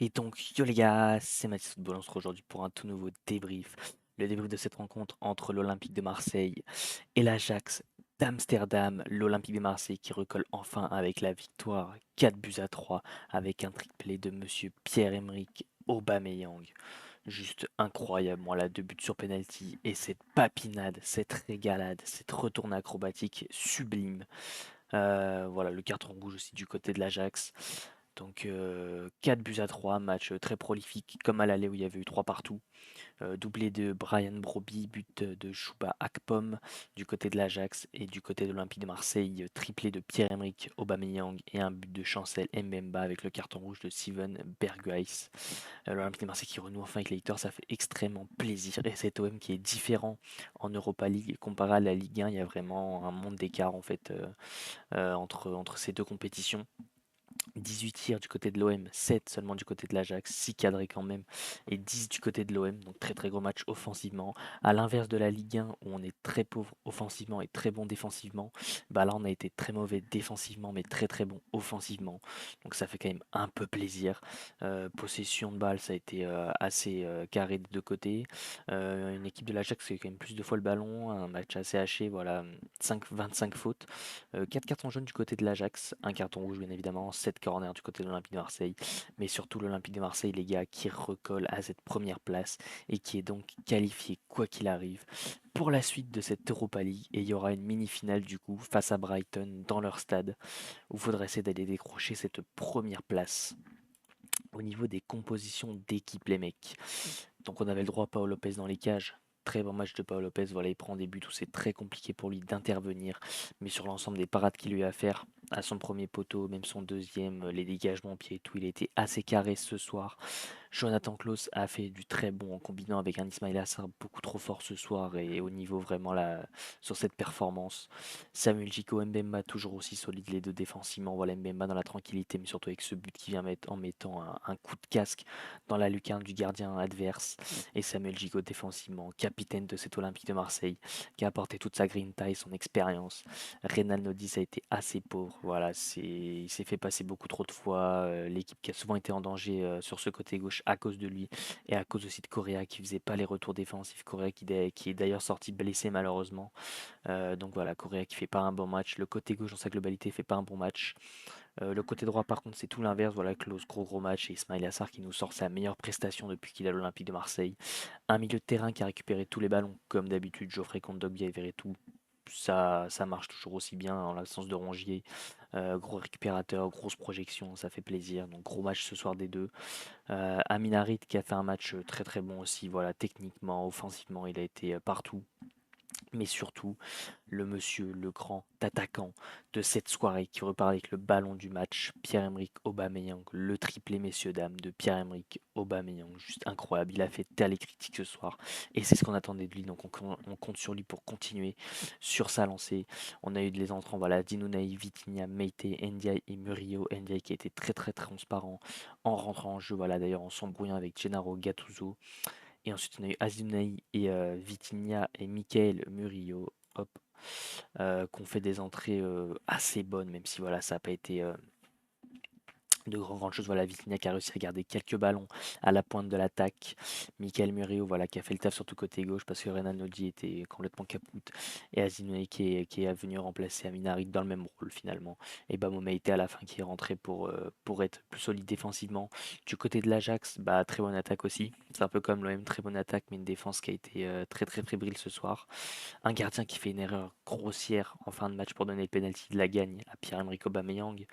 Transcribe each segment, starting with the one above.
Et donc, yo les gars, c'est Mathis Football, on se retrouve aujourd'hui pour un tout nouveau débrief. Le débrief de cette rencontre entre l'Olympique de Marseille et l'Ajax d'Amsterdam. L'Olympique de Marseille qui recolle enfin avec la victoire 4 buts à 3 avec un triplé de monsieur Pierre-Emerick Aubameyang. Juste incroyable, voilà, 2 buts sur penalty et cette papinade, cette régalade, cette retourne acrobatique sublime. Voilà, le carton rouge aussi du côté de l'Ajax. Donc 4 buts à 3, match très prolifique comme à l'aller où il y avait eu 3 partout. Doublé de Brian Broby, but de Chouba Akpom du côté de l'Ajax et du côté de l'Olympique de Marseille, triplé de Pierre-Emerick Aubameyang et un but de Chancel Mbemba avec le carton rouge de Steven Berghuis. L'Olympique de Marseille qui renoue enfin avec les victoires, ça fait extrêmement plaisir. Et cet OM qui est différent en Europa League comparé à la Ligue 1, il y a vraiment un monde d'écart en fait entre ces deux compétitions. 18 tirs du côté de l'OM, 7 seulement du côté de l'Ajax, 6 cadrés quand même, et 10 du côté de l'OM, donc très très gros match offensivement. À l'inverse de la Ligue 1 où on est très pauvre offensivement et très bon défensivement, bah là on a été très mauvais défensivement mais très très bon offensivement. Donc ça fait quand même un peu plaisir. Possession de balle, ça a été assez carré des deux côtés. Une équipe de l'Ajax qui a quand même plus de fois le ballon, un match assez haché, voilà, 25 fautes. 4 cartons jaunes du côté de l'Ajax, un carton rouge bien évidemment, 7 corners du côté de l'Olympique de Marseille, mais surtout l'Olympique de Marseille, les gars, qui recolle à cette première place et qui est donc qualifié quoi qu'il arrive pour la suite de cette Europa League. Et il y aura une mini-finale du coup face à Brighton dans leur stade où il faudra essayer d'aller décrocher cette première place. Au niveau des compositions d'équipe, les mecs. Donc on avait le droit à Paolo Lopez dans les cages. Très bon match de Paolo Lopez, voilà, il prend des buts où c'est très compliqué pour lui d'intervenir, mais sur l'ensemble des parades qu'il lui a à faire, à son premier poteau, même son deuxième, les dégagements au pied et tout, il était assez carré ce soir. Jonathan Klaus a fait du très bon en combinant avec un Ismail Assar beaucoup trop fort ce soir et au niveau vraiment là, sur cette performance. Samuel Chico Mbemba toujours aussi solide les deux défensivement. Voilà Mbemba dans la tranquillité mais surtout avec ce but qui vient mettre, en mettant un coup de casque dans la lucarne du gardien adverse. Et Samuel Gigot défensivement, capitaine de cet Olympique de Marseille, qui a apporté toute sa grinta et son expérience. Renan Lodi a été assez pauvre, voilà, il s'est fait passer beaucoup trop de fois. L'équipe qui a souvent été en danger sur ce côté gauche à cause de lui et à cause aussi de Correa qui faisait pas les retours défensifs. Correa qui est d'ailleurs sorti blessé malheureusement. Donc voilà, Correa qui fait pas un bon match. Le côté gauche dans sa globalité fait pas un bon match. Le côté droit, par contre, c'est tout l'inverse. Voilà, Klose, gros gros match. Et Ismail Assar qui nous sort sa meilleure prestation depuis qu'il est à l'Olympique de Marseille. Un milieu de terrain qui a récupéré tous les ballons, comme d'habitude. Geoffrey Kondogbia et Verretou. Ça marche toujours aussi bien en l'absence de Rongier. Gros récupérateur, grosse projection, ça fait plaisir. Donc gros match ce soir des deux. Amin Harit qui a fait un match très très bon aussi. Voilà, techniquement, offensivement, il a été partout. Mais surtout, le monsieur, le grand attaquant de cette soirée qui repart avec le ballon du match, Pierre-Emerick Aubameyang, le triplé messieurs dames de Pierre-Emerick Aubameyang, juste incroyable. Il a fait taire les critiques ce soir et c'est ce qu'on attendait de lui. Donc on compte sur lui pour continuer sur sa lancée. On a eu les entrants, voilà, Dinounaï, Vitinha, Meite, Ndiaye et Murillo. Ndiaye qui a été très très transparent en rentrant en jeu, voilà, d'ailleurs en s'embrouillant avec Gennaro Gattuso. Et ensuite, on a eu Azunai et Vitinha et Michael Murillo, hop, qui ont fait des entrées assez bonnes, même si voilà, ça n'a pas été de grandes choses. Voilà, Vitinha qui a réussi à garder quelques ballons à la pointe de l'attaque. Michael Murillo, voilà, qui a fait le taf sur tout côté gauche parce que Renan Lodi était complètement capoute. Et Azinoué qui est venu remplacer Aminarit dans le même rôle finalement. Et Bamo Meïté à la fin qui est rentré pour être plus solide défensivement. Du côté de l'Ajax, bah, très bonne attaque aussi. C'est un peu comme l'OM, très bonne attaque, mais une défense qui a été très très fébrile ce soir. Un gardien qui fait une erreur grossière en fin de match pour donner le penalty de la gagne à Pierre-Emerick Aubameyang.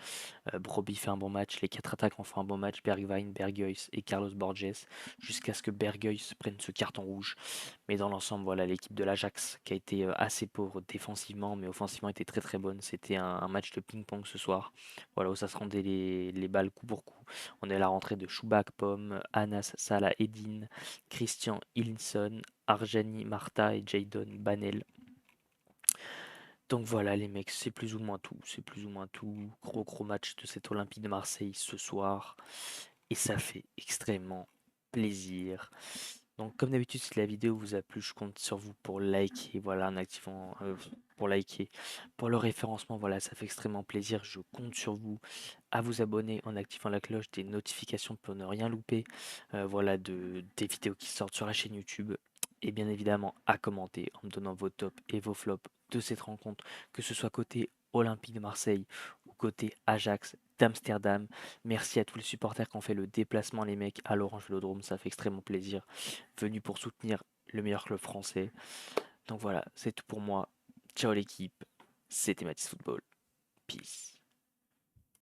Broby fait un bon match, les quatre attaquants font un bon match, Bergwijn, Berghuis et Carlos Borges, jusqu'à ce que Berghuis prenne ce carton rouge. Mais dans l'ensemble, voilà, l'équipe de l'Ajax qui a été assez pauvre défensivement, mais offensivement était très très bonne. C'était un match de ping-pong ce soir, voilà, où ça se rendait les balles coup pour coup. On est à la rentrée de Choubak, Pomme, Anas, Salah, Edin, Christian Ilinson, Arjani, Marta et Jadon Banel. Donc voilà les mecs, c'est plus ou moins tout. C'est plus ou moins tout. Gros gros match de cet Olympique de Marseille ce soir. Et ça fait extrêmement plaisir. Donc comme d'habitude, si la vidéo vous a plu, je compte sur vous pour liker, voilà, en activant, pour liker, pour le référencement, voilà, ça fait extrêmement plaisir. Je compte sur vous à vous abonner en activant la cloche des notifications pour ne rien louper, voilà, des vidéos qui sortent sur la chaîne YouTube. Et bien évidemment à commenter en me donnant vos tops et vos flops de cette rencontre, que ce soit côté Olympique de Marseille ou côté Ajax d'Amsterdam. Merci à tous les supporters qui ont fait le déplacement, les mecs, à l'Orange Vélodrome, ça fait extrêmement plaisir. Venu pour soutenir le meilleur club français. Donc voilà, c'est tout pour moi. Ciao l'équipe, c'était Mathis Football. Peace.